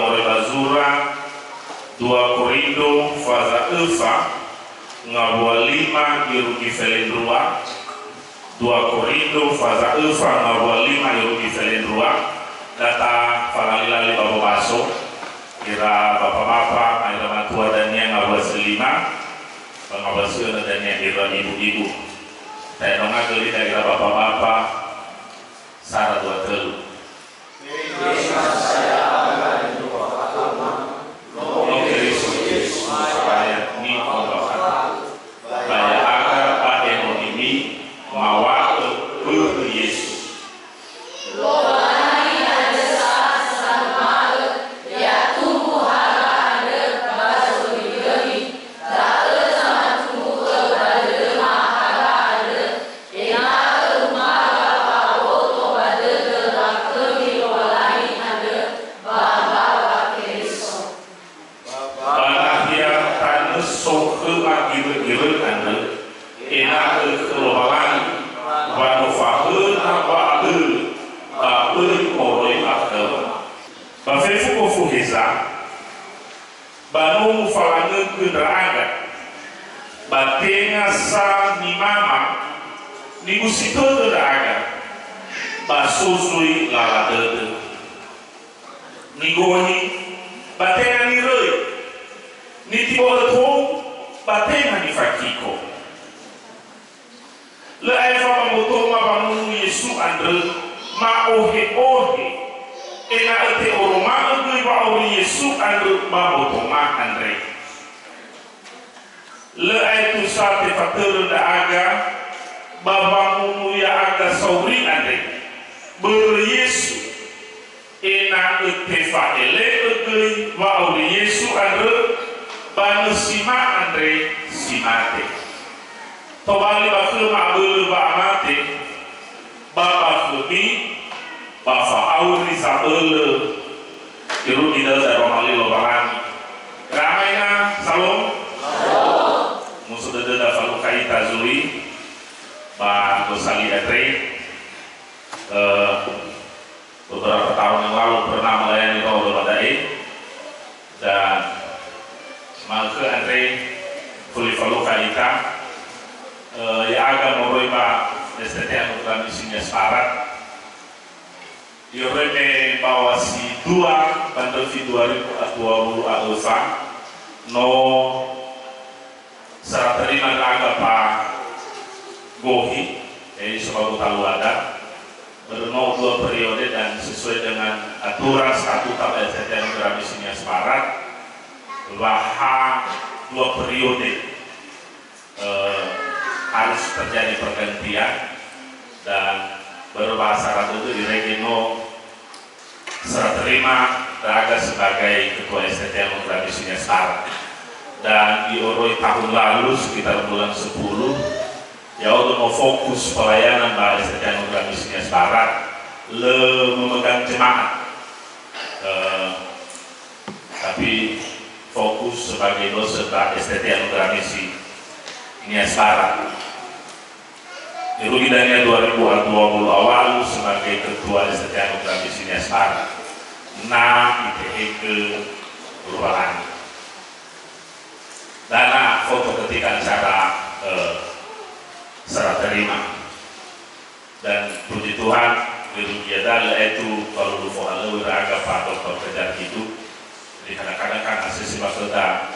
more bazura 2 Korindo faza efa ngabua 5 iruki felendrua 2 Korindo faza efa ngabua 5 iruki felendrua data falalila bapak baso kira bapak-bapak aira matua dan yang ngabua selima ngabua suana dan yang kira ibu-ibu saya nongak kali kira bapak-bapak Sarah 2 telu Banu falange kenderaan batenga sa ni mama ni gusito kenderaan basusui lalade ni gohi batenga ni roi ni tiboleto batenga ni fakiko le aifa mamoto ma banu Yesu andre ma ohe ena ete oroma ngui ba ori Yesu andre mamoto ma andre le aitu sa te fatere da aga baba munu ya aga sauri andre ber Yesu ena ete fa ele ngui ba ori Yesu andre banu sima andre simate to bali ba ke ma bulu ba amate baba kubi Bafa auri sabele iru tidak saya romali lobaran ramainya salom musuh dada falu kaita zuri ba gosali atre beberapa tahun yang lalu pernah melayani roh badai dan malke andre fuli falu kaita ya agak moroi ba STT untuk misinya separat Yoreme bawasi 2 Bandovi 2020 alfa no serah terima laga Pak Gohi jadi sebagai talu ada berno 2 periode dan sesuai dengan aturan statuta LCT Negara Misinya Separat bahwa 2 periode harus terjadi pergantian dan berbahasa ratu itu diregino serah terima Raga sebagai ketua STT Negara Misinya Separat dan di Oroi tahun lalu sekitar bulan 10 ya udah mau fokus pelayanan bahwa STT Negara Misinya Separat memegang jemaat tapi fokus sebagai dosen STT Negara Misinya Separat Irugidanya 2020 awal sebagai ketua STT Negara Misinya Separat ITE ke perubahan dana foto ketika acara serah terima dan puji Tuhan Irugidanya itu kalau lupa hal wiraga Pak Dr. Kejar hidup jadi kadang-kadang kan asisi maksudnya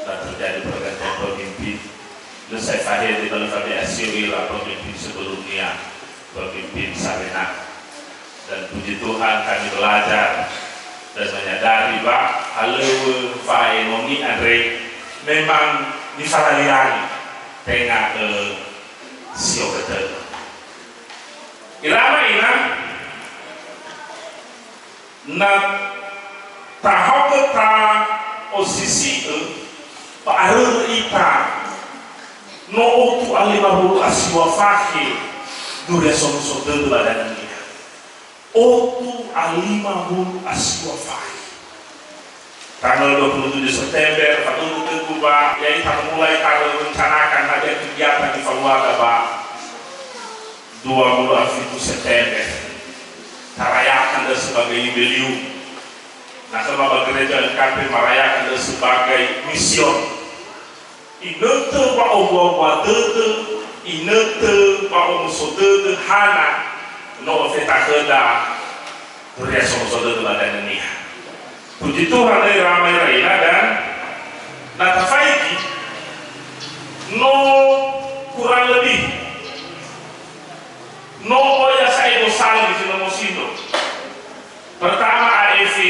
dan terjadi pergantian pemimpin saya fahir di dalam aviasi lah pemimpin sebelumnya pemimpin Sarena dan puji Tuhan kami belajar dan menyadari bahwa halu faenoni andre memang disalahliani tengah sio betul irama ina na tahoketa osisi paarur ita no otu alimarulu asiwa fahi dure sono de badan dia otu alimarulu asiwa fahi tanggal 27 September patut tunggu ba yai tak mulai kalau rencanakan ada kegiatan di Faluaga ba 20 September tarayakan dan sebagai jubileum Nah, sama gereja LKP merayakan sebagai mission. Inete wa owa dede, inete wa omsodede hana no feta keda ria somsodede badan ini. Puji Tuhan dari ramai raina dan natafaiki no kurang lebih no oya saya dosal di sini mosindo. Pertama AFV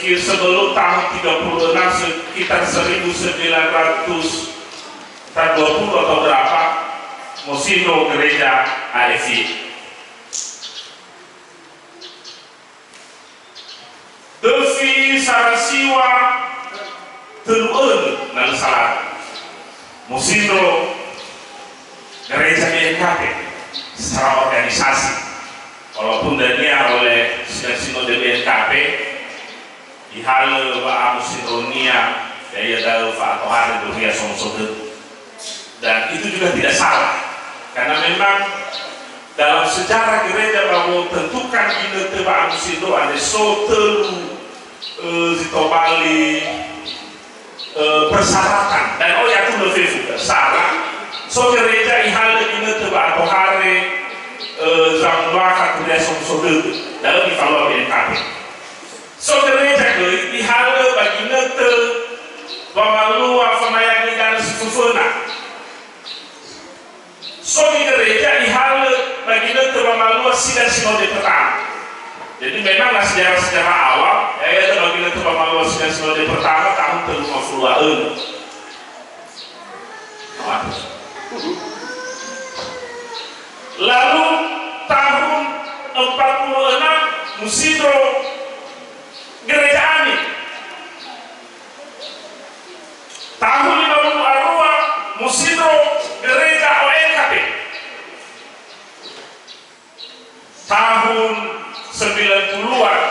sebelum tahun 36 sekitar 1920 atau berapa Mosindo gereja AFV. Devi Sarasiwa Teluun dan salah Mosindo gereja BNKP secara organisasi, walaupun dania oleh Sinode BNKP di hal Pak Musironia daya dalam Pak Tohari dunia somsode, dan itu juga tidak salah karena memang dalam sejarah gereja bahwa tentukan ini Pak Musido ada sotelu zitobali persyaratan dan ya itu lebih juga salah so gereja ihal ini Pak Tohari zambaka dunia somsode dalam difalwa BNKP. So gereja ke dihala bagi nete bamalua famayang dan sufuna. So gereja dihala bagi nete bamalua sidang sinode pertama. Jadi memanglah sejarah awal ya bagi nete bamalua sidang sinode pertama tahun 50-an. Lalu tahun 46 Musido gereja Ani. Tahun 52 Musido gereja ONKP. Tahun 90-an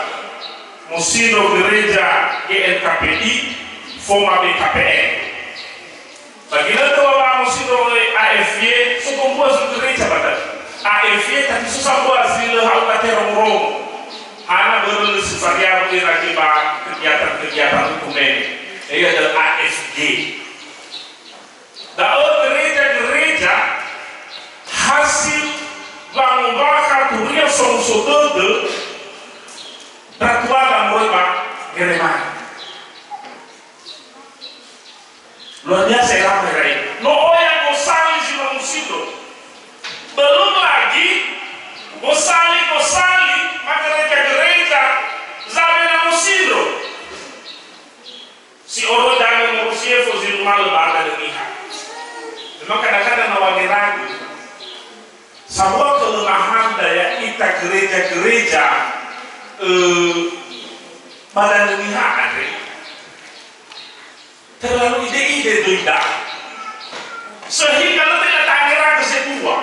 Musido gereja GNKPI Foma BKPN. Bagaimana kalau Musido AFY sekumpulan gereja pada AFY tapi susah buat sila hal terong-rong. Anak berlulus variabel akibat kegiatan dokumen ini adalah AFG. Dalam gereja hasil bangun bakar turia somsodode tertua dan mereka gereman luar biasa ramai no yang gosali si Musido belum lagi gosali maka gereja Zabena Musido si orang jangan ngurusia fosil malu bahkan demikian. Memang kadang-kadang awalnya ragu sebuah kelemahan daya kita gereja pada demikian terlalu ide-ide doida sehingga lebih datang ragu sebuah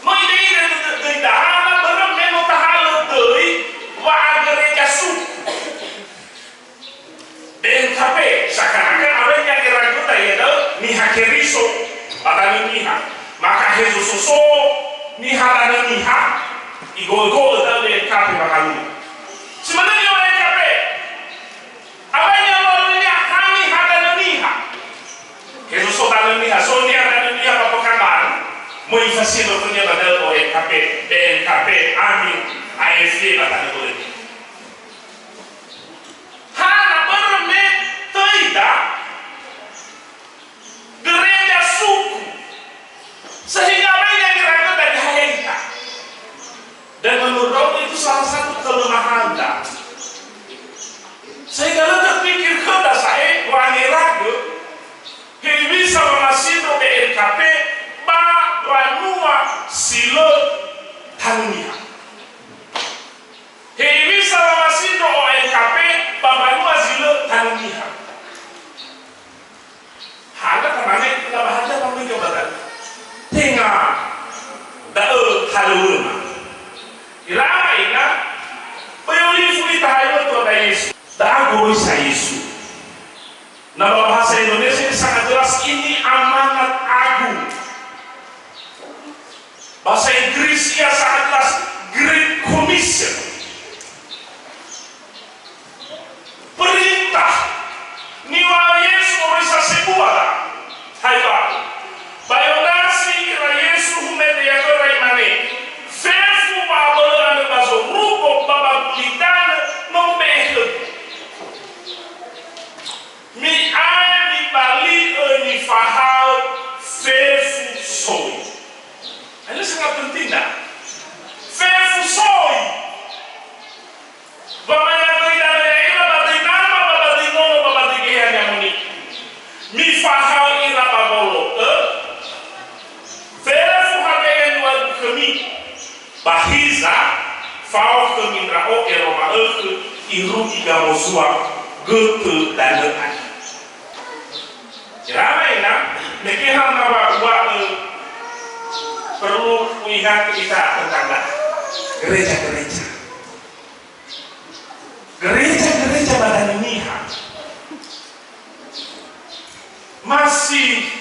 mau ide-ide doida BNKP seakan-akan orang yang diragu tadi niha keriso pada niha maka Yesus suso niha dan niha igol-gol dalam BNKP makalu sebenarnya BNKP apa yang lalunya kami dan niha Yesus so dan niha so niha dan niha apa kabar mau investasi punya badal BNKP amin AFC batang boleh gereja suku sehingga banyak diragu dari hayata dan menurut itu salah satu kelemahan sehingga lo terpikir kena saya wangi ragu bisa memasido BNKP ba wanua silo tangnya bisa memasido ONKP ba wanua silo tangnya hanya karena kita bahagia kami jabatan tengah daun halun irama ina bayuli fui tahayu to da Yesus da agoi sa Yesus na bahasa Indonesia sangat jelas ini amanat agung bahasa Inggris ya sangat jelas Bamaya tidak ada ira batin nama batin nono batin kian yang unik. Mi fahal ira babolo. Vera fuhake yang luar kami. Bahiza fau kami rao eroma iru iga mosua getu dan lekan. Ramai nak, mekihan nama buat perlu ingat kita tentang gereja-gereja. Gereja-gereja badan ini masih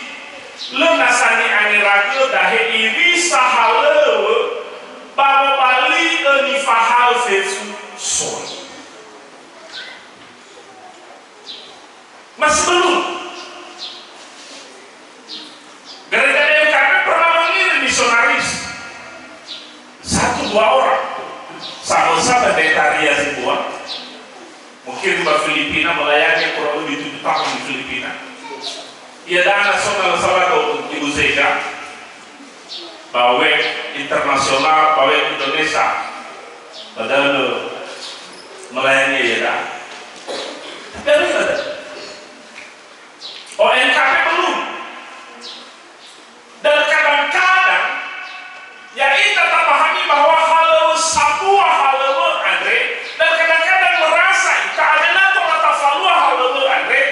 lenasani aniraga dahe iri sahalewe bawa bali ni fahal fesu soal. Masih belum. Gereja MKP pernah mengirim misionaris 1-2 orang sama-sama pendeta sebuah mungkin di Filipina melayani kurang lebih 7 tahun di Filipina. Ia dan nasional salah Ibu Zeka bawe internasional bawe Indonesia padahal melayani ya dah. Tapi ada ONKP belum. Dan kadang-kadang ya kita tak pahami bahwa hal sebuah hal Andre dan kadang-kadang merasa keadaan atau kata falua hal Andre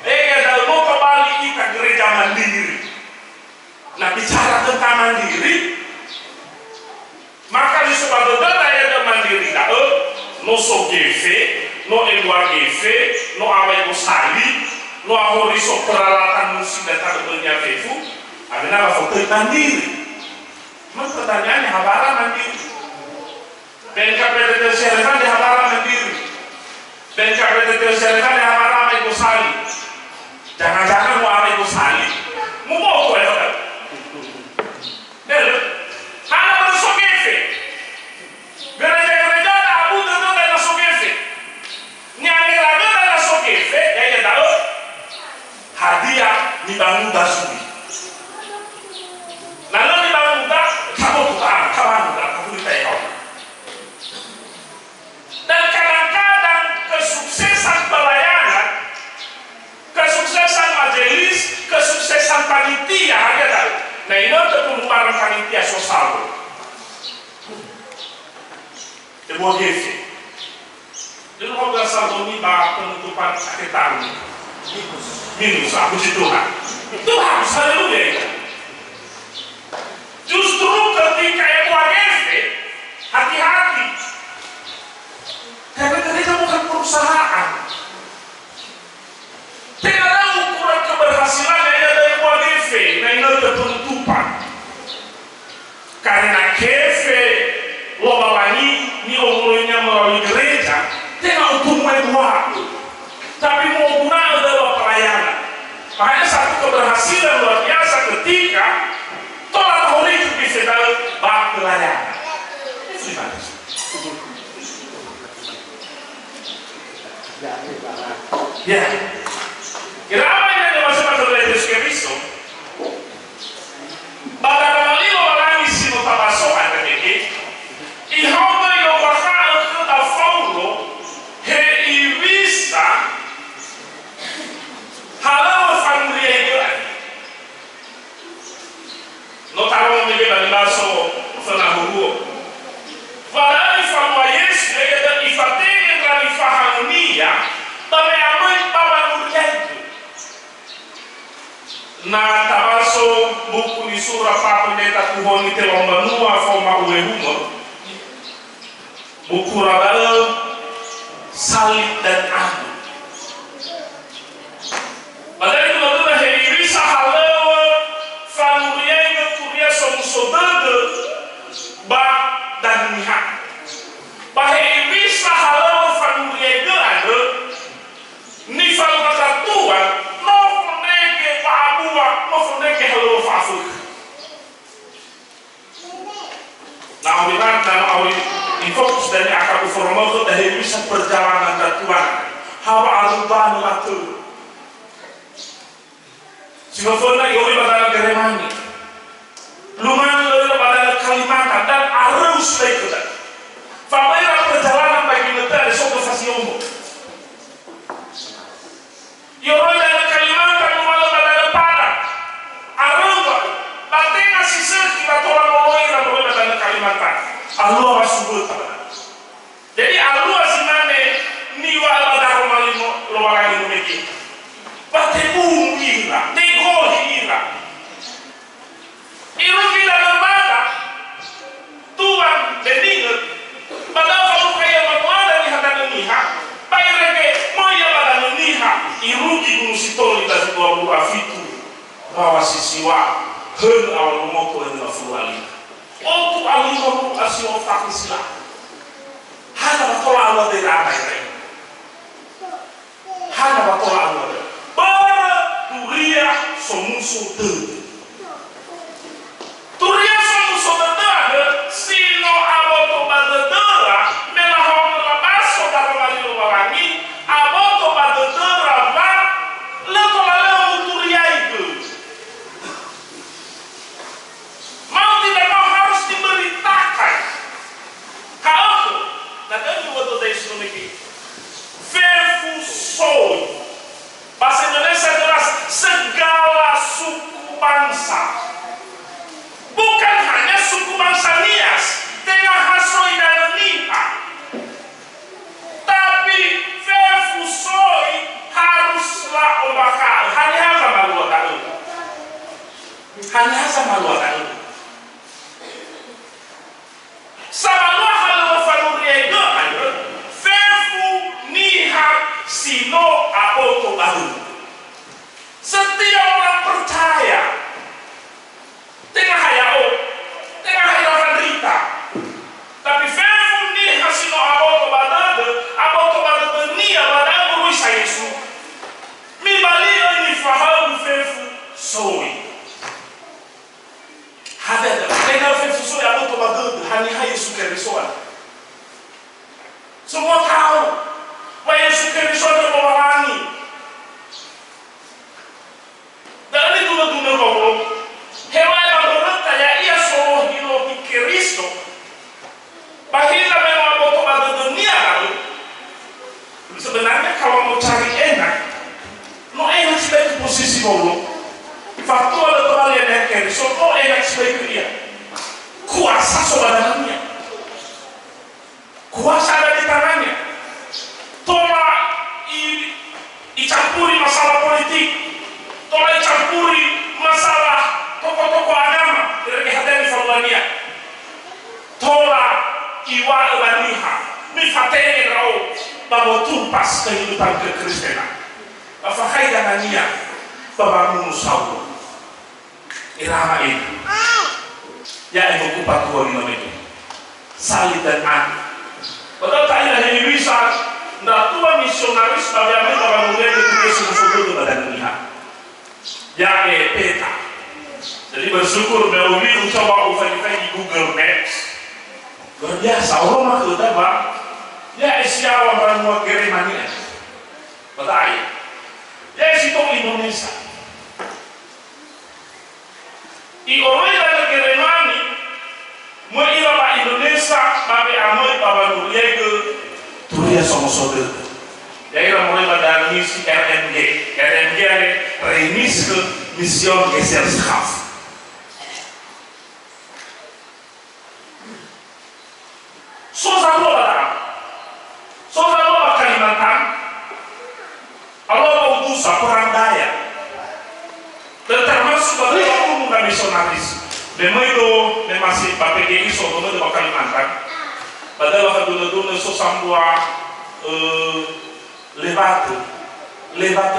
ada mau kembali ke gereja mandiri. Nah bicara tentang mandiri maka disebabkan ada mandiri no so gefe no edwa gefe no awai usali no ahori so peralatan musik dan tadanya fefu. Ada apa foto mandiri? Mas pertanyaannya habara mandiri. BNKP Syarikat di habara mandiri. BNKP Syarikat di habara Gosali. Jangan-jangan mau ada Gosali. Mau kau ya kan? Del, anak bersok efe. Gereja-gereja ada abu tentu dan sok efe. Nyanyi lagu dan sok efe. Ya tahu. Hadiah dibangun dasuri. Lalu dibangun tak, kamu ditayau. Dan kadang-kadang kesuksesan pelayanan, kesuksesan majelis, kesuksesan panitia aja tahu. Nah ini untuk pengumparan panitia sosial. Sebuah GV. Jadi kalau Salmoni bah penutupan akhir tahun minus aku si Tuhan. Itu harus haleluya. Justru ketika EWGV hati-hati karena gereja bukan perusahaan. Tidak ada ukuran keberhasilan yang ada EWGV nah ini ada penutupan karena GV lobalani ini umurnya melalui gereja tidak untuk membuat tapi mau guna adalah pelayanan. Makanya satu keberhasilan luar biasa ketika tolak oleh itu bisa dalam bab pelayanan. Itu gimana? Ya. Kira apa yang ada masa-masa dari Yesus Kristus? Pada kali orang isi mutabaso ada begini. Ihama yang bakal kita follow he ibisa halau family itu. Notaram mege bani baso fana hugo. Vala ifamwa Yesu ega ifatenge ngani fahamia tame amoi baba murjaitu. Na tabaso buku di surah papendeta kuhoni telomba nua foma uwe humor. Buku rabal salib dan aku. Padahal itu betul hei sahalewa famuriai kuria somusodade ba dan nihat. Bahai bisa halewa famuriai ge ada ni famata tua no fondeke pa abua no fondeke halewa fafuk. Nah awiran dan awin fokus dari akar uformoto dari bisa perjalanan dan Tuhan hawa aruban latu. Sinofona yoi badal geremani lumayan lele badal Kalimantan dan arus baik kita. Famera perjalanan bagi negara sok lagi memikir. Batemu ira, nego ira. Iru kita lembaga Tuhan dengar. Padahal kalau kaya manuada ni hata niha, baireke moya pada niha. Iru gunung sitoli dari dua buah fitu. Bawa sisiwa, hen awal moto yang nafuali. Oh tu alim moto asio fakisla. Hana batola Allah dari apa ini? Hana batola Allah. Turia somuso de. Turia somuso de sino aboto badedera melahong labaso karomani lumarangi aboto badedera va lekolale turia itu. Mau tidak mau harus diberitakan. Kau nanti waktu dari suniki verfu soy. Bahasa Indonesia jelas segala suku bangsa, bukan hanya suku bangsa Nias dengan Hasoi dan Niha, tapi Verfusoi haruslah ombakal hanya sama dua tahun, hanya sama dua tahun. Sama dua hal fanuria itu, Verfu Niha Sino Apoto baru. Setiap orang percaya tengah hayao, tengah hayawan rita. Tapi verfu ni hasino Apoto badade ni abada beruisa Yesu. Mi balio ni faham verfu soi. Ada tengah verfu soi Apoto badade hani Yesu kerisoan. Semua tahu bahwa Yesu Kristus memerangi. Dan itu betul-betul bahwa hewan yang berkata ia solo hilo di Kristus. Bahkan memang foto pada dunia lalu. Sebenarnya kalau mau cari enak, no enak sebagai posisi bolu. Faktor ada kembali yang Kristus, no enak sebagai dia. Kuasa saudaranya, kuasa ada di tangannya. Tolak dicampuri masalah politik, tolak dicampuri masalah tokoh-tokoh agama dari hadani Falbania, tolak iwa ibaniha, mifateni rau, bahwa tumpas kehidupan kekristenan. Bafakai dan Ania, babangun sawu, irama ini, ya ibu kupat tua di itu, salib dan an. Padahal tak ada yang bisa. Ndak tua misionaris bagaimana kalau mulai ditulis susu itu badan dunia. Ya peta. Jadi bersyukur melalui coba usaha di Google Maps. Luar biasa orang mah kita bang. Ya Asia orang mau Germania. Betul. Ya situ Indonesia. I orang yang Germani mau iralah Indonesia bagi amoi bawa dunia ke Turia sama saudara. Daerah mulai pada misi RMG. RMG ada Remis ke Mission Gesellschaft. Saudara Kalimantan, Allah mau utus perang daya. Dan termasuk bagi umum dan misionaris. Memang itu masih PPGI saudara di Kalimantan. Padahal dulu sosambua levate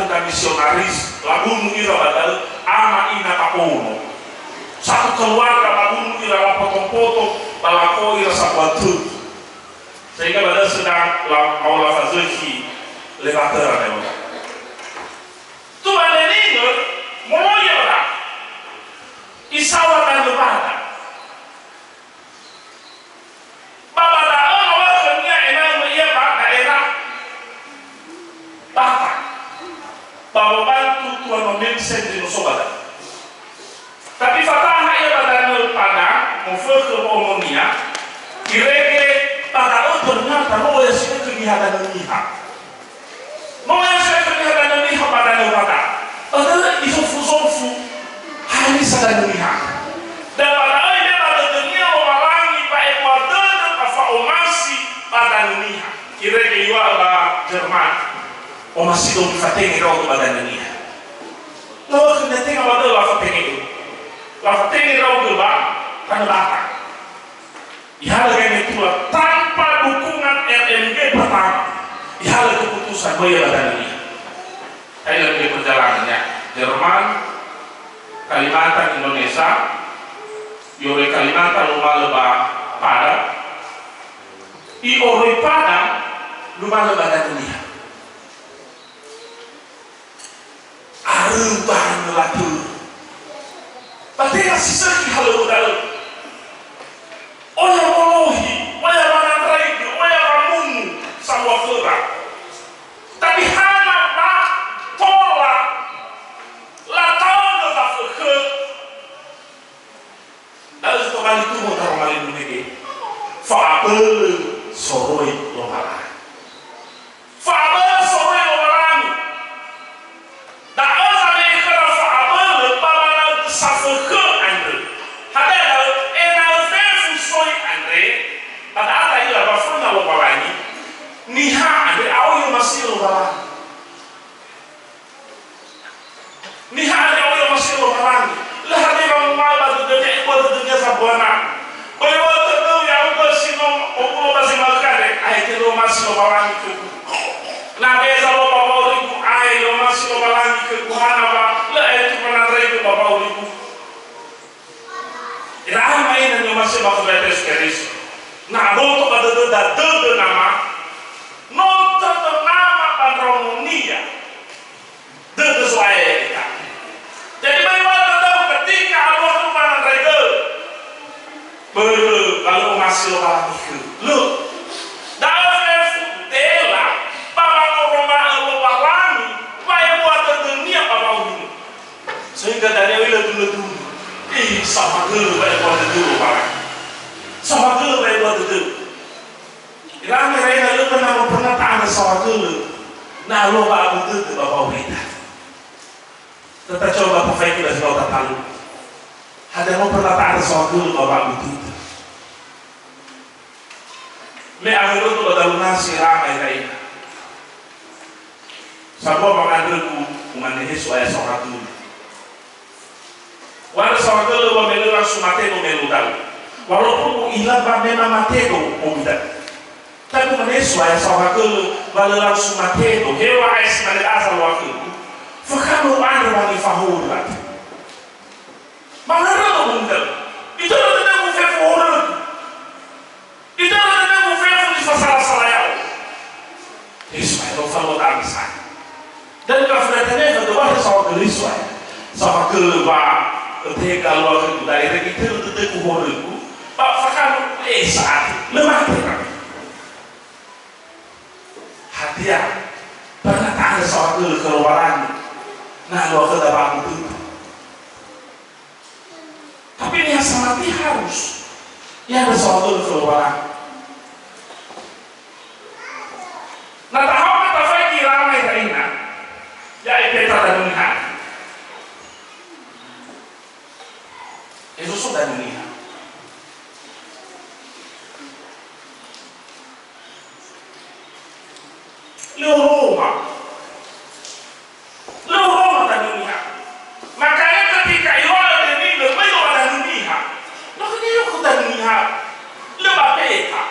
da misionaris lagu mengira badal ama ina kapono satu keluarga lagu mengira la potong-potong balako ira sabuatu sehingga badal sedang mau la fazeki levate ada tu ada ningo moyo la isawa dan levada bahwa bantu Tuhan memensen di nusobada. Tapi fatah ia badan pada mufur ke omonia, kira-kira pada ternyata mau yang sudah kelihatan niha, mau yang sudah kelihatan niha badan pada, padahal itu fusofu hari sadar niha. Dan pada ia pada dunia memerangi pak Ekuador dan apa omasi badan niha, kira-kira Jerman. o masih dong fateng ira o badan ni lo kena tengah badan la fateng itu la fateng ira o ba kan lata ihal kan itu tanpa dukungan RMG pertama ihal keputusan boya badan ni saya lagi perjalanannya Jerman Kalimantan Indonesia Yore Kalimantan lumah lebah Padang I ori Padang lumah lebah dan dunia Arubahan melatu Batia sisaki halu dalu Oya molohi Oya manandraigi Oya ramungu Samwa kera Tapi hana ma Tola La taono da feke Lalu kembali tubuh taruh malin dunia Fa'abel soroi lomala Fa'abel soroi lomalani Da oza mekera fa'abel Babana safeke andre Hadela ena vefu soi andre Pada ata ila bafuna lomalani Niha andre aoyo masih lomalani Niha andre aoyo masih lomalani Lahadi lomalani dunia sabuana boleh waktu ya udah sinom okulo masih makan deh ayat itu masih lobalangi ke nah desa lo bawa ribu ayat lo masih lobalangi ke kuhana ba lah ayat itu pernah ribu bawa ribu irahan main yang masih bawa betes keris nah untuk ada nama nonton nama pandronia dede suaya kita jadi ketika Allah itu mana rega kalau masih orang itu lu dalam dela para orang lami vai buat dunia apa ini sehingga dari awal dulu sama dulu vai buat dulu para sama dulu vai buat dulu ilmu mereka lu pernah tanya sama dulu nah lu bawa dulu bawa kita kita coba perbaiki dari kota Palu. Ada mau perkataan soal dulu bapak itu. Me akhirnya tu ada lunasi ramai kain. Sabwa mengadilku mengenai soal dulu. Walau soal dulu memelu langsung mati memelu tahu. Walaupun ilah memang mati tu tidak. Tapi mengenai soal dulu walau langsung mati tu hewa es dari asal waktu. Fakanu ada wangi fahur lagi. Mangara tu mungkin. Itu adalah mufef orang. Itu adalah mufef di masalah yang. Ismail kalau tak bisa. Dan kebenarannya itu bahawa soal gelisah, soal kelebah, ketika luar itu dari itu kuhorku. Pak fakanu saat lemah kita. Hati pernah ada soal keluaran. Nah, lo ke dalam itu. Tapi ini yang sangat harus. Ya ada suatu keluaran. Nah, tahu kita fikir ramai kaina. Ya kita dan dunia. Itu sudah dunia. Roma. Makanya ketika iwala ini lebih pada dunia, makanya yuk kita dunia lebih beta.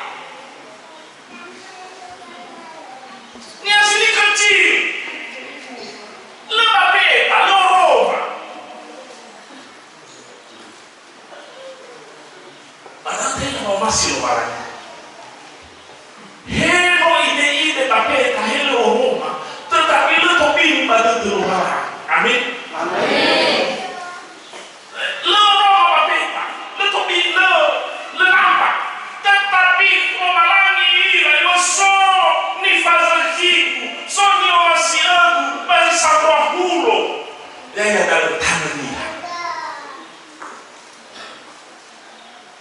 Ini asli kecil, lebih beta, Roma. Padahal dia mau masih orang. Helo ide beta, helo Roma, tetapi lu topin pada orang. Amin. Amin. Lo apa beta? Lo topi lo nampak. Tetapi komalangi lo so ni fazakiku, so ni wasiaku, bagi sabra hulo. Ya dalam tangan dia.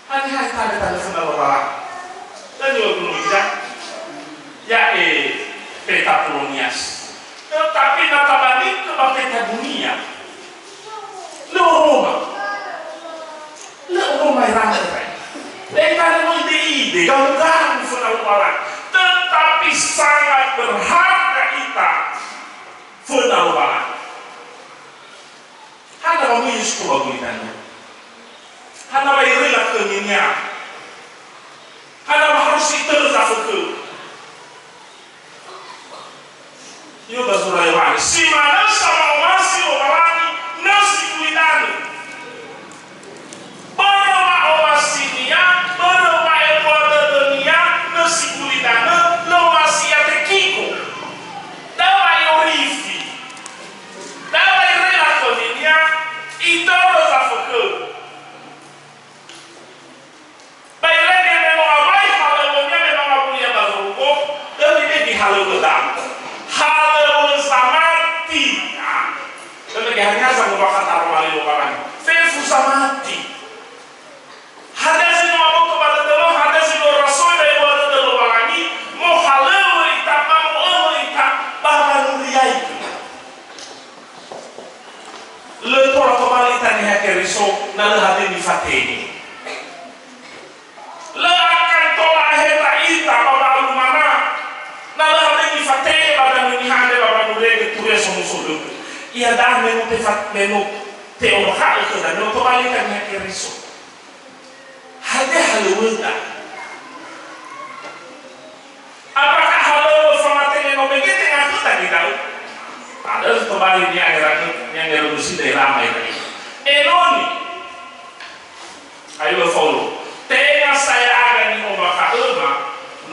Hanya tanda kenal orang. Dan juga penulisnya. Ya peta kolonias. Tetapi natabalik ke bangkita dunia. Roma yang ramai. Mereka ada ide, gagal orang. Tetapi sangat berharga kita Fena ubala. Hana ba mu Yesu ko bagulitanya. Hana ba irela keminya. Hana ba harus iterza fuku. Yo da sura ya si mana sama masi obalani nasi kuidano. Boro ma omasinia, boro ma epoda dunia nasi kuidano, no masi ate kiko. Dawa yorifi. Dawa irela keminya itoro za fuku. Bailenge meno abai halo nya meno abulia bazuko, dali di halo godam. Halo samati. Dan negahnya sama bakat arwali orang. Fefu samati. Hadasi mau kepada dulu, hadasi mau rasul dari kepada dulu lagi. Mau halo ita, mau ita, bahkan nuria itu. Lepas orang kembali tanya hakeriso, nalar hati di fateni. Le akan tolak heta ita, bapak mana? Nalar hati di fateni, bapak nunihande, bapak nurega tuya somusudu. Ia dah menu teorhal ke dan menu kembali tanya hakeriso. Hade haluwenda. Apakah halu formatnya no begitu ngaku tadi tahu? Ada kembali dia yang revolusi dari ramai tadi. Enoni. Ayo follow. Tengah saya akan ni omaka ema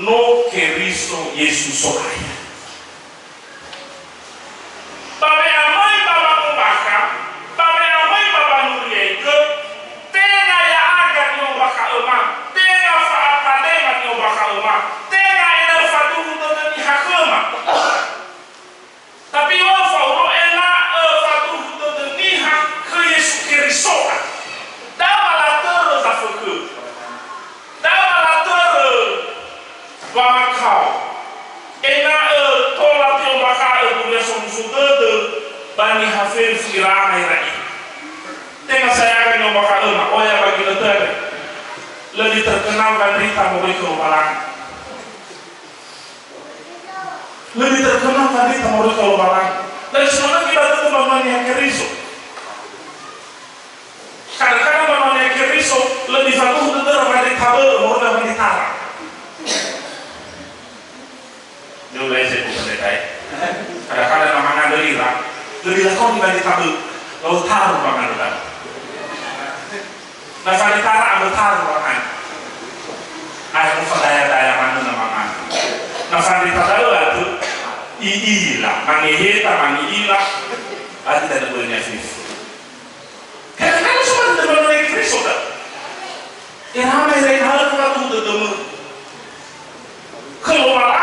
no keriso Yesus soaya. Babe amai baba omaka, babe amai baba nurieke. Tengah ya akan ni omaka ema, tengah faatade ni omaka ema, tengah ina fatuhu dengan ni hakema. Tapi wafau ena fatuhu dengan ni hak ke Yesus Kristo. Dawalah terus afuku. Dawalah terus bamakau. Ena tolak yang bakal dunia sumsudede bani hafir firana rai. Tengah saya akan yang bakal oh ya bagi leter lebih terkenal dan berita mulai ke Lumalang. Lebih terkenal dan berita mulai ke Lumalang. Dan sebenarnya kita tetap bangun yang keriso. Kadang-kadang bangun yang keriso lebih satu leter dari kabel mulai dari tarang. Jumlah saya bukan dekai. Kadang-kadang namanya delira kau dibanding kabel, lalu taruh bangan udah. Nah, kali taruh ambil taruh bangan. Ayah pun daya mana namanya. Nah, kali taruh itu iilah, manihita, manihila, ada tidak boleh nafis. Kadang-kadang cuma tidak boleh nafis sudah. Ramai lain hal kalau tu demi keluar.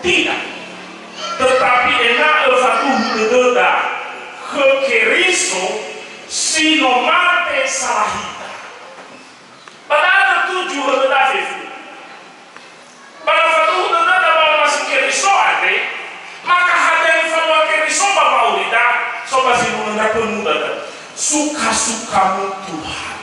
Tidak, tetapi enak satu berbeda ke Keriso sinomate salahita. Padahal setuju dengan itu. Pada waktu itu ada bawa masih keriso ada, maka ada yang bawa keriso bawa urida, sobat si menunda pemuda. Suka-sukamu Tuhan,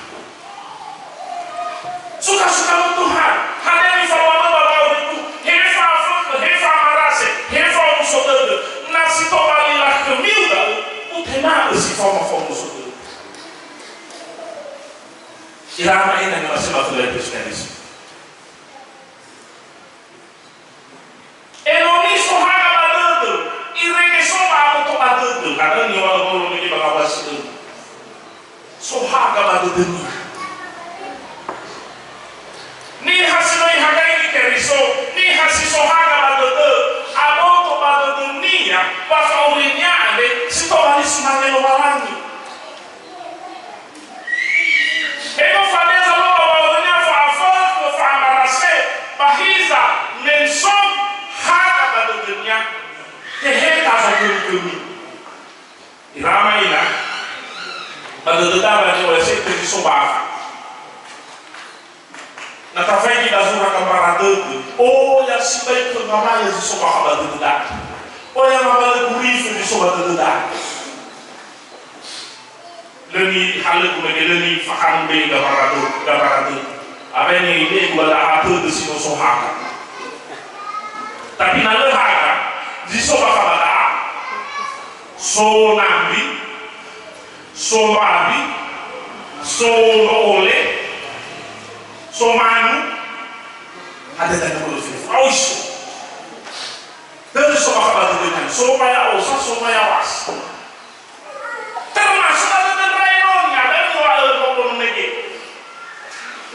suka-sukamu Tuhan. Ada yang bawa itu, hefa marase, hefa musodede, nasi tobalilah kemilda, utena si forma musodede. Irama ini yang masih batu dari Kristianisme. Enoni sohana badede, irene soha untuk badede, karena ni orang ini bangabas itu. Sohana badede ni hasiloi hagai keriso, ni hasil sohana badede, abo to badede ni ya, baka urinya ade, si tobali semangat walangi. Ego faleza loba waudanya fa'afat fa'amarase bahiza mensom haka pada dunia teheta bagumi irama ina pada tetaba ni wala sekte di sobafa na tafai da zura kambarade o ya sibai ko ngama ya sobafa pada tetaba o ya ngama kurifu di sobafa tetaba leni halu kumege leni fakam be gabaradu abeni ide wala atu de sino sohaka tapi na lehaka di sohaka bada so nambi so babi so ole so manu ada dan ko fi aush dari sohaka bada dengan so maya osa so maya was termasuk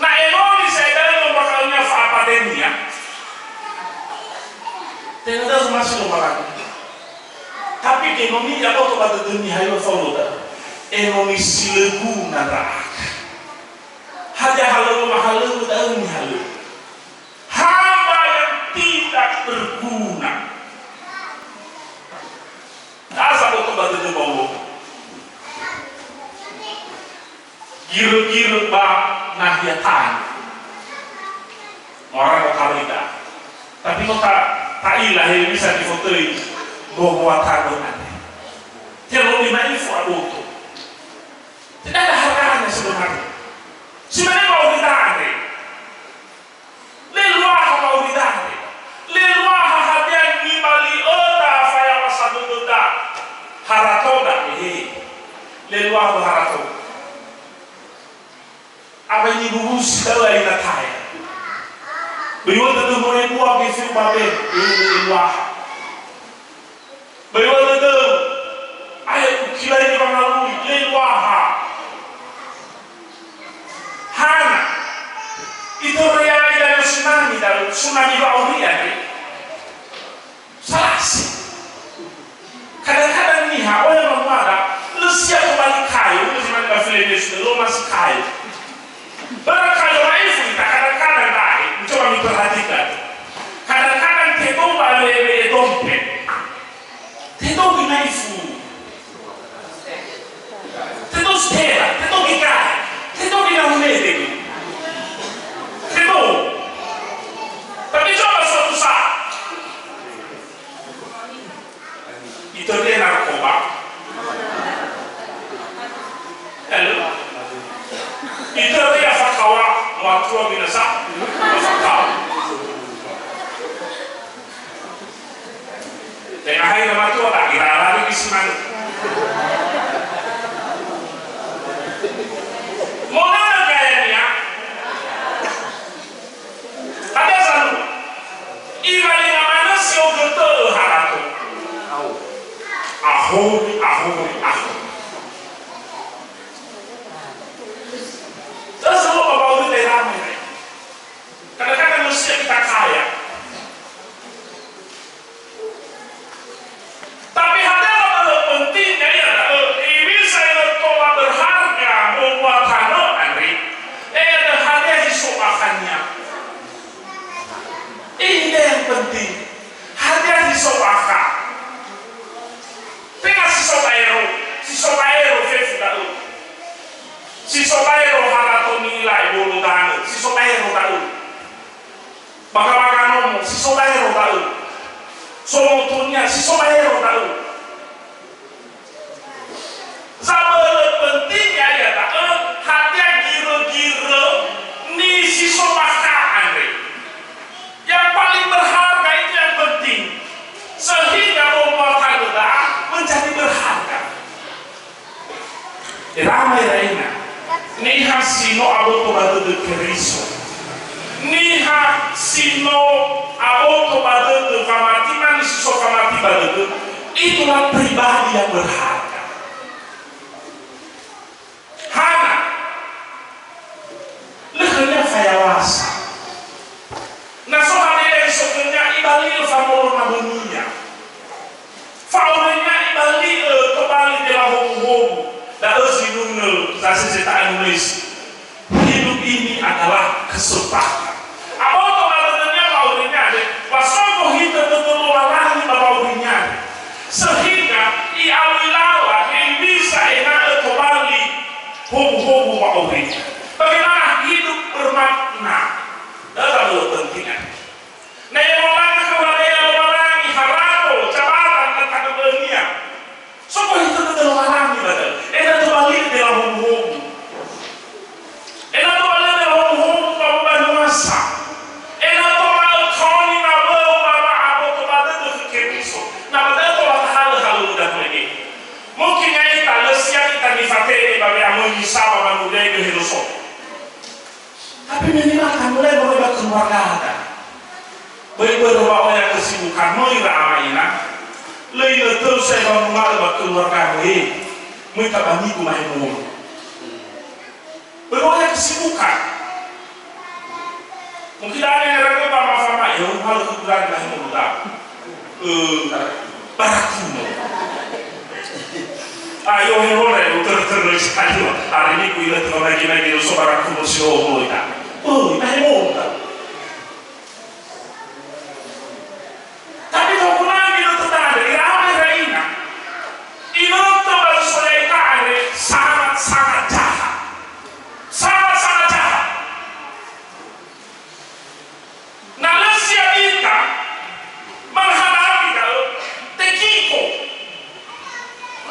na enoni saya dari membakalnya fapadenia tidak masih lombaran tapi enoni ya kok pada dunia hayo faluda enoni silegu nara hanya halu mahalu dan halu hamba yang tidak berguna asal kok pada dunia giru-giru bang nahiatan orang kalida tapi kok tak ilah yang bisa difotoi bahwa tangan terlalu lima info aduh tidak ada harganya sebenarnya mau ditane leluah mau ditane leluah hadiah nimali oda faya wasaduda haratoda leluah haratoda apa ini lurus dalam ina kaya beliau tentu mulai buah bisik babe ini wah beliau tentu ayat kila ini bangalu ini wah hana itu real dari tsunami bauri ya salah sih kadang-kadang nih orang memada lu siap kembali kayu lu cuma nggak filem lu masih kayu. Barangkali orang itu kadang-kadang baik, mencoba memperhatikan. Kadang-kadang teto balik dompet, teto binaifu, teto stella, teto gikai, teto binahunete, teto. Tapi coba suatu saat, itu dia narkoba. Halo. Itu dia fakawa waktu binasa fakawa dengan hari nama tu tak kira lagi kisman mana kayaknya ada satu ibadah yang mana si ogeto haratu ahu terus semua bapak udah ramai. Kadang-kadang manusia kita kaya, tapi ada hal pentingnya ya. Ini saya coba berharga membuat hal Andri. Ada hadiah disopakannya. Ini yang penting. Hadiah disopakan. Tengah si sopaero fefu dah. Si sopaero harato nilai bulu dano. sobayro tahu. Baka si sobayro tahu. Somotunya si sobayro tahu. Zabel pentingnya ya tak hati giro-giro ni si sobakaan deh. Yang paling berharga itu yang penting. Sehingga rumah tangga menjadi berharga. Ramai raina. Niha sino aboto bade de Kristo. Niha sino aboto bade de famati manis so famati bade de. Itulah pribadi yang berharga. Hana lehernya fayawasa. Nah soalnya dari sebenarnya ibali famor mabunia. Faulnya ibali kembali di lahong-hong. Dan sinunul sasita Indonesia. Hidup ini adalah kesempatan. Apa kemarinnya faulnya deh. Wasoko hidup betul walangi faulnya. Sehingga iawilawa yang bisa enak kembali hong-hong faulnya. Bagaimana hidup bermakna dalam kepentingan. Nah yang mewalangi harato jabatan tentang dunia. Soko hidup betul walangi betul. Enak kembali dalam hong-hong. Enak kembali dalam hong-hong kamu masa. Enak kembali kau ni nabe mama apa kembali tu kekiso. Nabe tu hal udah lagi. Mungkin yang kita lesian kita nifate bagi amun nisaba manulai ke hidup. Tapi minimal kan mulai berubah keluarga ada. Berubah yang kesibukan mulai ramainya. Lain terus saya bangun keluarga ini. Mereka bagi ku mahmud. Berubah yang kesibukan. Mungkin ada yang ragu sama-sama ya, kalau keluarga mahmud dah. Barakuno. Ayo hore terus sekali. Hari ini ku lihat lagi so barakuno si homo ita. Mahmud. Tapi kalau pulang itu tetap ada ramai raina. Ini untuk bersolidaritas sangat-sangat jahat. Sangat-sangat jahat. Nah, lesia kita menghadapi kalau tekiko.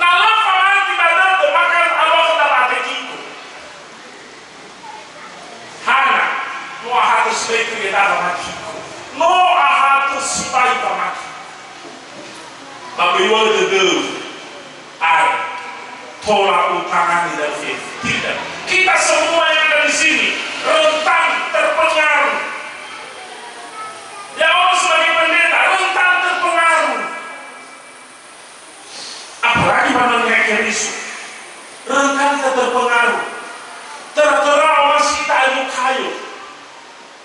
Nah, lapangan tidak ada makan Allah dapat tekiko. Hana, no harus itu kita dapat tekiko. No harus sipai dapat. Tapi wajah dulu. Tolak utangan tidak tidak. Kita semua yang ada di sini rentan terpengaruh. Ya Allah sebagai pendeta rentan terpengaruh. Apalagi mengenai Kristus, rentan terpengaruh. Tertera masih kita ayu kayu.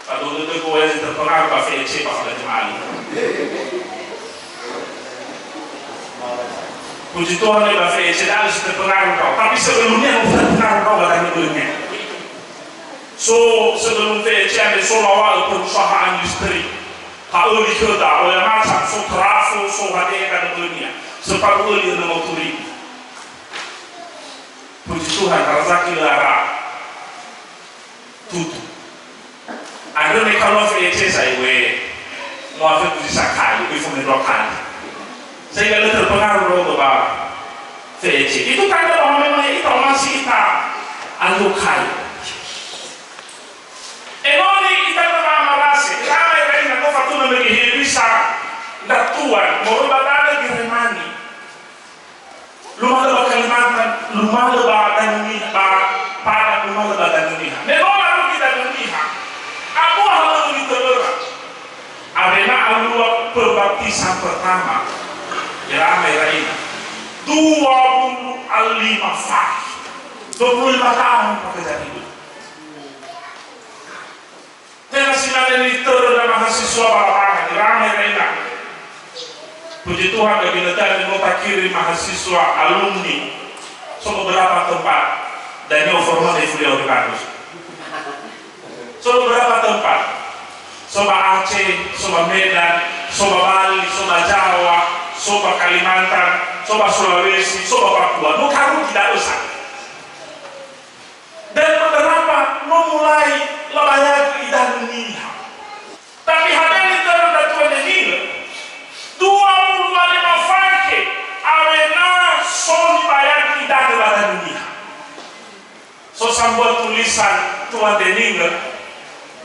Kalau itu kau yang terpengaruh kafe C pada jemaat. Puji Tuhan ya Bapak Ece harus terpengaruh kau. Tapi sebelumnya terpengaruh kau bahkan sebelumnya. So sebelum VC ada awal perusahaan industri. Kau dikerja oleh macam so trafo so hadiah pada dunia. Sebab uli nama turi. Puji Tuhan rezeki lara tutu. Ada nih kalau VC saya mau puji sakai, itu mendoakan. Sehingga dia terpengaruh dengan Bapak VC. Itu tanda bahwa memang itu masih kita alukai. Enoni kita mengamalasi. Ramai kali nak kau fatuna bagi bisa datuan. Merubah dada Germani. Lumah lebah Kalimantan. Lumah lebah Danuniha. Padang lumah lebah Danuniha. Memang lalu kita Danuniha. Aku hal ini terberat. Adena alua pembaptisan pertama. Ya ramai raina 25 tahun pekerjaan hidup. Dengan sinar liter dan mahasiswa lapangan ramai raina. Puji Tuhan bagi negara yang mau kirim mahasiswa alumni so beberapa tempat dan yang formal dari beliau di kampus. So beberapa tempat, soba Aceh, soba Medan, soba Bali, soba Jawa, soba Kalimantan, soba Sulawesi, soba Papua. No kamu tidak usah. Dan beberapa mulai layak so sambuat tulisan tuan deninga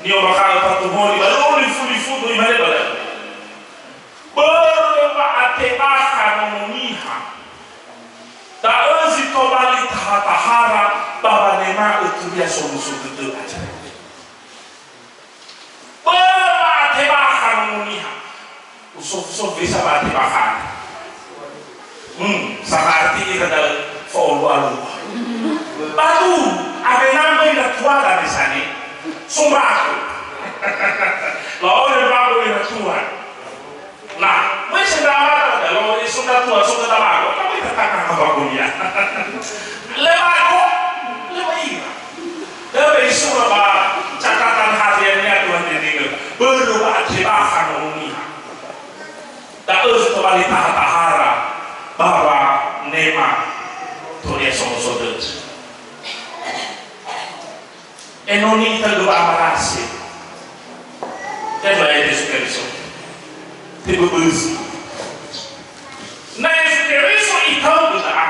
ni bakal patuhoni baru lifu do imane bala berba ate akan memumiha da ozi to bali tahara baba nema itu dia solusi itu aja berba ate akan memumiha usuf bisa ate akan sama arti kita dalam follow baru ada nama yang tua dari sana sumbaku lalu ada baru yang tua nah masih ada kalau sudah tua sudah tahu kamu tidak akan apa punya lebih lebih surah catatan hariannya Tuhan ini berubah cebakan umumnya tak harus kembali tahara bahwa nema to dia sono sodet enoni tago amarasi dia Yesus Kristus tiba bus na Yesus Kristus itu buta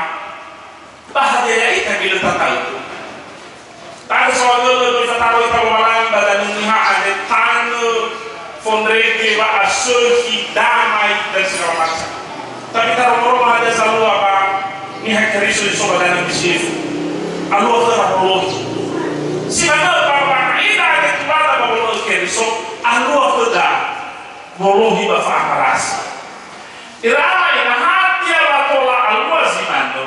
bahagia itu bila tahu tak soal kita tahu itu malang badan ini ada tanu fondrege wa asoki damai dan segala macam tapi taruh ada selalu apa ni Kristus itu badan bisif Allah terlalu si mana apa ini ada kepada bahwa Kristus Allah sudah bolohi bafa amaras irai na hati batola Allah zimando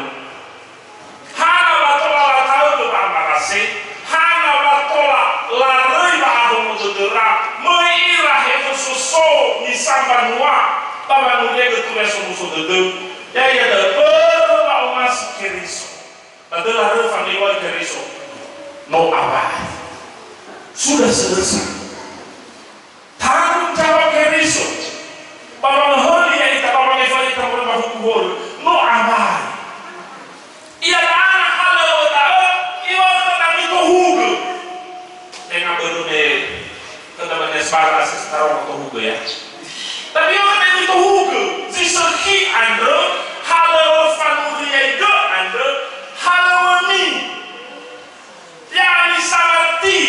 hana batola la tahu tu amarase hana batola la riba abu mudura meirah itu suso misamba nuwa baba nudega tu leso muso de ya da berba umas Kristus adalah refa lewat Kristus no apa sudah selesai tanggung jawab Kristus bahwa holi yang kita bawa lewat kita berubah hukum no apa ia anak kalau tahu ia tentang itu hukum dengan berune tentang sebarang sesetara waktu hukum ya tapi orang itu hukum si seki anda kalau family itu anda kalau ni yani samati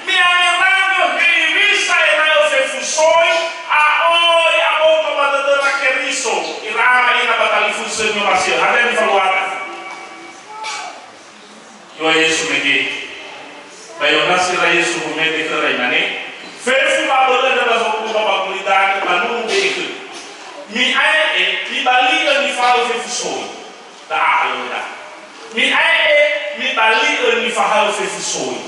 miane rango hivi sai nayo fefusoi aoi aboto badadara Keriso irama ina batalifu senyo masih ada di faluata yo Yesu megi bayo nasira Yesu megi kera imane fefu babada da zoku baba kulidan manu megi mi ai mi bali ni falo fefusoi da aloda mi ai mi bali ni falo fefusoi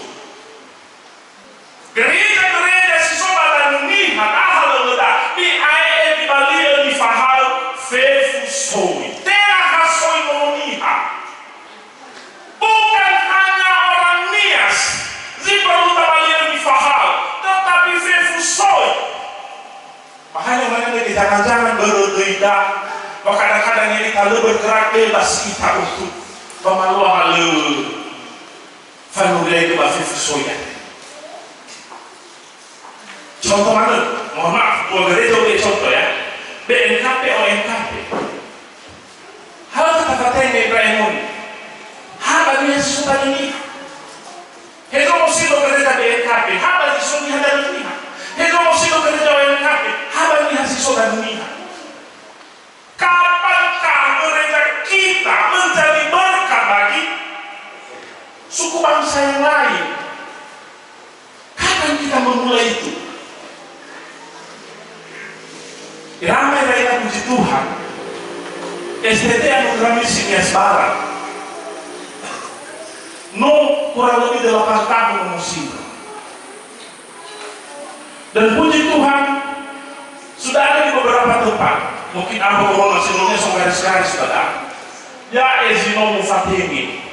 gereja si soba dan ni hal loda mi ai mi bali ni falo fefusoi terra hasoi monia bukan hanya orang nias zibaru tabali ni falo tetapi fefusoi makanya jangan berdoa kadang-kadang ini kalau bergerak bebas kita untuk pemaluan halu fanulai ke bafif soya contoh mana mohon maaf gua gereja boleh contoh ya BNKP ONKP hal kata-kata yang Ibrahim hal bagi sesuatu ini itu mesti gereja BNKP hal bagi sesuatu yang ada ini itu mesti gereja ONKP hal bagi sesuatu ini kapankah gereja kita menjadi berkat bagi suku bangsa yang lain? Kapan kita memulai itu? Ramai rakyat puji Tuhan SDT Anugerah Misi Nias Barat no kurang lebih 8 tahun musim dan puji Tuhan sudah ada di beberapa tempat mungkin abang-abang masih nulis garis-garis pada ya ezino mufatimi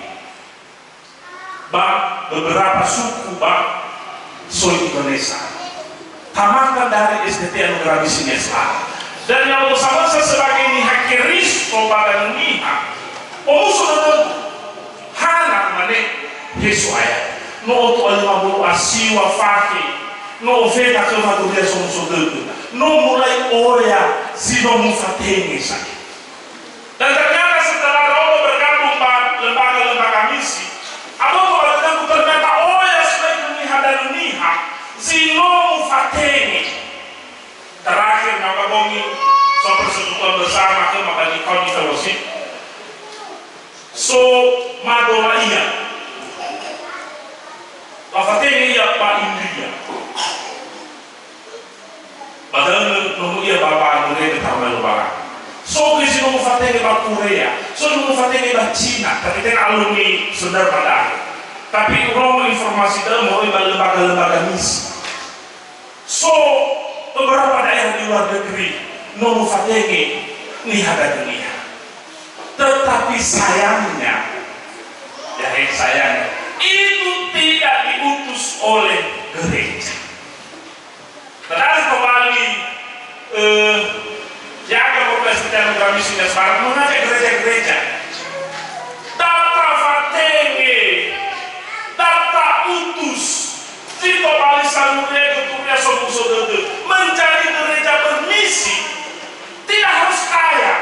bang beberapa suku bang soy Indonesia tamatkan dari SDT Anugerah Misi Nias Barat dan yang bersama sebagai niha Kristus pada niha sudah hana mane Yesu ayat no to alma asiwa faki no feta kama tu dia sono no mulai oya sino mufateni sana dan ternyata setelah Romo bergabung lembaga-lembaga misi abang bergabung fatenge terakhir maka bongi so persekutuan bersama ke maka di kau di fellowship so madola iya la fatenge iya pa India padahal nomu iya bapak nure tamai lubara so kisi nomu fatenge ba Korea so nomu fatenge ba Cina tapi kan alumni saudara pada tapi Romo informasi dalam mulai lembaga-lembaga misi. So beberapa daerah di luar negeri nomu fatenge lihat dan lihat. Tetapi sayangnya, ya sayangnya itu tidak diutus oleh gereja. Padahal kembali jaga Presbyterian Misi dan Semarang mengajak gereja-gereja. Data fatenge data utus Tito Balisanure keturunan Somusodede menjadi gereja bermisi, tidak harus kaya,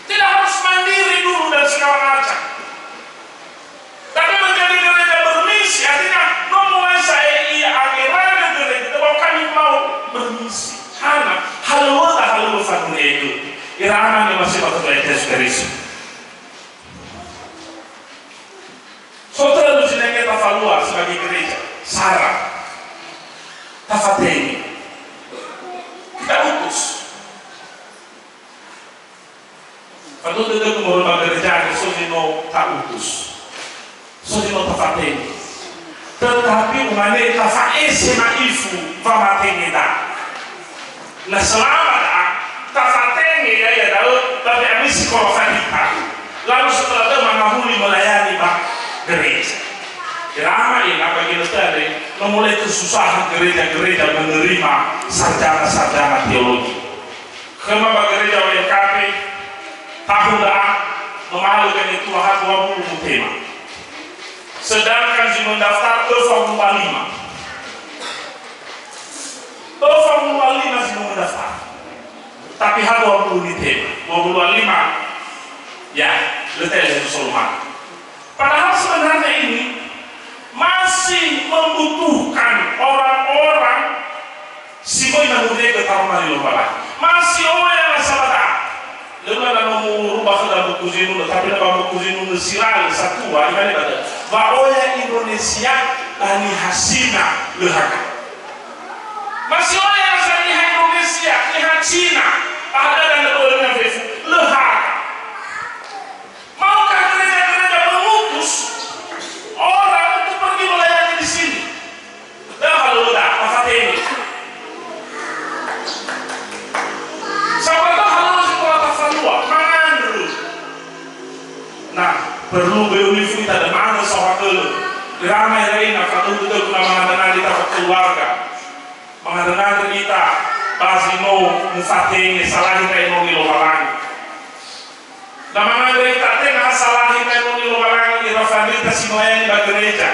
tidak harus mandiri dulu dan segala macam, tapi menjadi gereja bermisi artinya nomulai saya iya akhirnya gereja bahwa kami mau bermisi karena halu fanure itu irama ni masih waktu Yesus Kristus. Saudara lucinnya kita falua sebagai gereja Sarah tafateni kita utus kalau tidak kemurungan gereja sodino tak utus sodino tafateni tetapi umane tafaese na ifu famateni da na selama da tafateni ya Daud tapi amisi kalau kita lalu setelah itu menghuni melayani gereja. Irama ini bagi tadi memulai kesusahan gereja-gereja menerima sarjana-sarjana teologi. Kema gereja WKP tahun dah memalukan itu lahat 20 tema. Sedangkan si mendaftar ke Formula 5. Formula 5 si mendaftar. Tapi hal 20 tema. 25 ya, letel itu soluman. Padahal sebenarnya ini masih membutuhkan orang-orang si boy nanggungnya ke taruna di lomba masih orang yang sabada lepas nak merubah dalam buku zinu tapi dalam buku zinu siral satu ini ada bahwa Indonesia ani hasina lehaka masih orang yang sani Indonesia lihat Cina ada dan dengan lehaka maukah gereja-gereja mengutus orang untuk pergi melayani di sini? Dah kalau dah apa ini? Siapa tahu kalau sekolah tafalua mangan dulu. Nah perlu beunifu kita ada mana soal dulu. Ramai lain akan untuk mengenal kita keluarga, mengenal kita basino mufateng salah kita yang mau dilakukan. Nama kita tengah salah kita yang dilakukan irafadita simayani bagi gereja.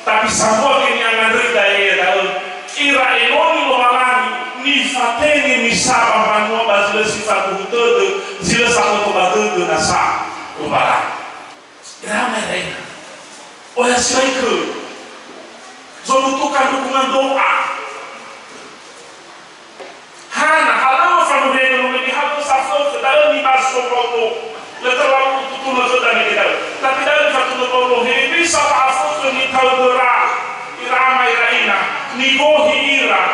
Tapi semua ini yang ngerida ya tahu. Ira enoni lomalani ni fateni misapa manua bazile sifat butuh zile satu kebaduh nasa kubaran. Ramai lain. Oh ya siapa? Membutuhkan dukungan doa. Hana kalau family dulu ini harus safo dalam nibas sobrolo. Leterlalu tutul sudah kita. Tapi dalam satu sobrolo ini bisa safo ni taudera irama iraina ni gohi ira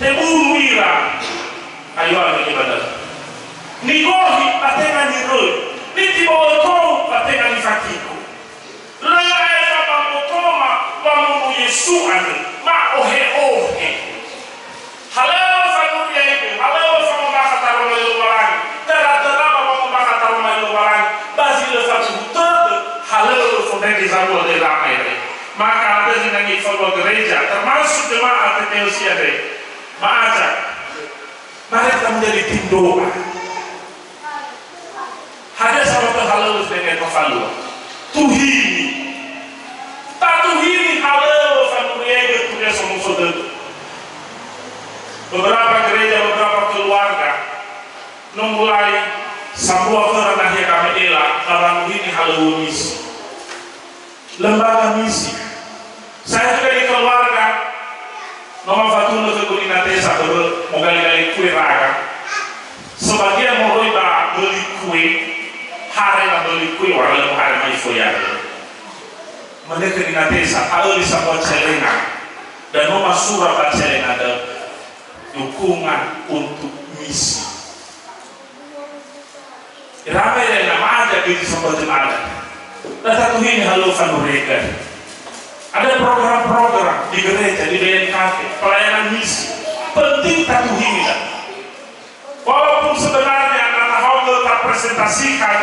teburu ira ayo ada ibadah. Ni gohi patenga ni roy. Ni tiboto patenga ni fatiko. Lea eva bamotoma bamu Yesu ane ma ohe. Halo fanuria itu, halo sama baka taroma ilubaran, tera bamu baka taroma ilubaran, basi le fatu todo, halo fondeng di zabulah de ramai deh. Maka ada yang nanti follow gereja, termasuk jemaat Theosia deh, mengajak, mari kita menjadi tim doa. Ada sama halo dengan kefalua, tuhini, tak tuhini halo fanuria itu dia semua saudara. Beberapa gereja, beberapa keluarga memulai sebuah kerana yang kami elak dalam ini halu misi, lembaga misi. Saya juga di keluarga nomor mereka dinatesa ali sama celengan dan nomor surah celengan ada dukungan untuk misi. Ramai yang nama aja gitu sama jemaat. Dan satu ini halusan mereka. Ada program-program di gereja, di BNKT, pelayanan misi. Penting satu ini kan. Walaupun sebenarnya anak Hogel tak presentasikan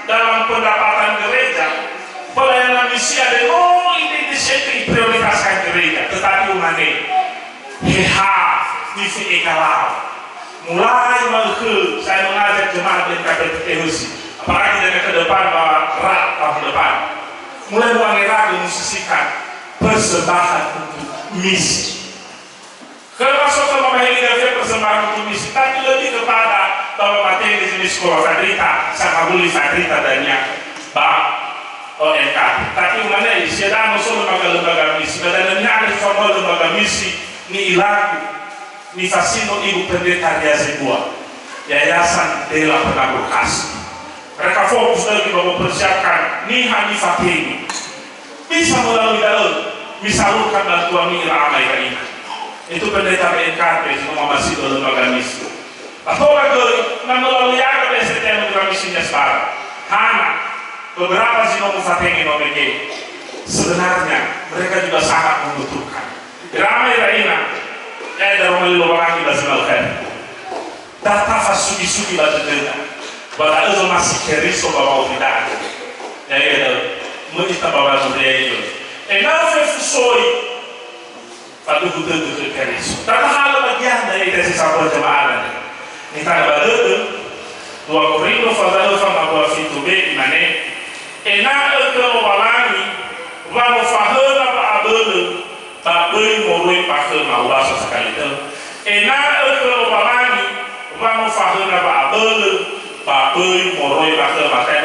dalam pendapatan gereja, pelayanan misi ada ini prioritaskan gereja. Tetapi umane heha misi ekalau. Mulai menghul saya mengajak jemaat BNKT Tehusi, apalagi dari ke depan bahwa rat tahun depan mulai mengira musisikan persembahan untuk misi. Kalau masuk ke memahami dari persembahan untuk misi, tapi lebih kepada bahwa materi jenis sekolah Fadrita sama Buli Fadrita dan yang ONK. Tapi mana sedang masuk lembaga misi, dan ada semua lembaga misi ni ilaku. Ni Fasino Ibu Pendeta Ria Zebua, Yayasan Dela Penangguh Kasih. Mereka fokus lagi mempersiapkan Niha Nifatini. Bisa melalui dalam, misalkan bantuan Mira Amai Kaina. Itu pendeta BNKT, semua masih dalam lembaga misi. Atau lagi, melalui agama STM lembaga misinya sekarang. Hana, beberapa Zino Mufatini nomege. Sebenarnya, mereka juga sangat membutuhkan. Ramai Kaina. Dari rumah lorang kita semalkan. Data fasugi-sugi batu denda. Bahkan itu masih keriso bawa tidak. Jadi itu kita bawa budaya itu. Kenapa fusoi? Padu betul keriso. Tapi hal bagian dari kasih sabar jemaah. Kita ada batu. 2 Korintus pasal 52 di mana? Enak itu walangi. Walau faham apa abel. Tak boleh moroi pakai mau bahasa sekali tu. Enak kalau bapani, orang faham apa abel, tak boleh moroi pakai